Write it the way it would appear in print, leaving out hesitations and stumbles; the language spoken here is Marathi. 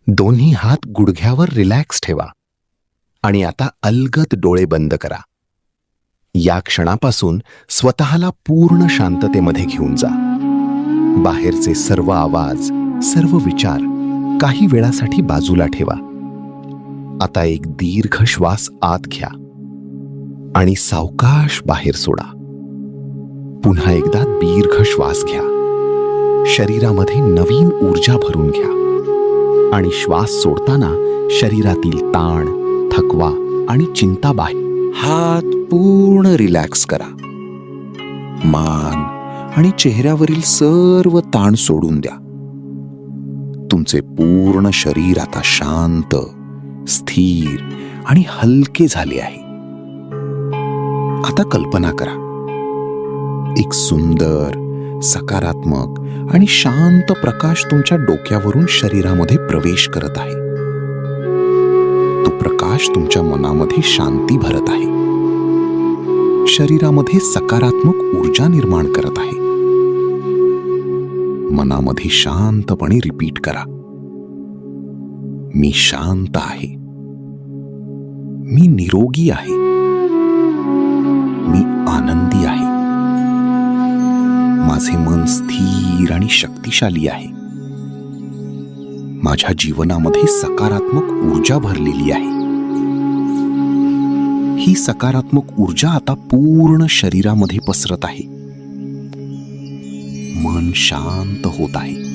दोन्ही हात गुडघ्यावर रिलॅक्स ठेवा आणि आता अलगद डोळे बंद करा. या क्षणापासून स्वतःला पूर्ण शांततेमध्ये घेऊन जा. बाहेरचे सर्व आवाज, सर्व विचार काही वेळासाठी बाजूला ठेवा. आता एक दीर्घ श्वास आत घ्या आणि सावकाश बाहेर सोडा. पुन्हा एकदा दीर्घ श्वास घ्या. शरीरामध्ये नवीन ऊर्जा भरून घ्या आणि श्वास सोडताना शरीरातील ताण, थकवा आणि चिंता बाहेर. हात पूर्ण रिलॅक्स करा. मान आणि चेहऱ्यावरील सर्व ताण सोडून द्या. तुमचे पूर्ण शरीर आता शांत, स्थिर आणि हलके झाले आहे. आता कल्पना करा, एक सुंदर, सकारात्मक आणि शांत प्रकाश तुमच्या डोक्यावरून शरीरामध्ये प्रवेश करत आहे. तो प्रकाश तुमच्या मनामध्ये शांती भरत आहे, शरीरामध्ये सकारात्मक ऊर्जा निर्माण करत आहे. मनामध्ये शांतपणे रिपीट करा, मी शांत आहे, मी निरोगी आहे, मी आनंदी आहे, माझे मन स्थिर आणि शक्तिशाली आहे, माझ्या जीवनामध्ये सकारात्मक ऊर्जा भरलेली आहे. ही सकारात्मक ऊर्जा आता पूर्ण शरीरामध्ये पसरत आहे. मन शांत होत आहे.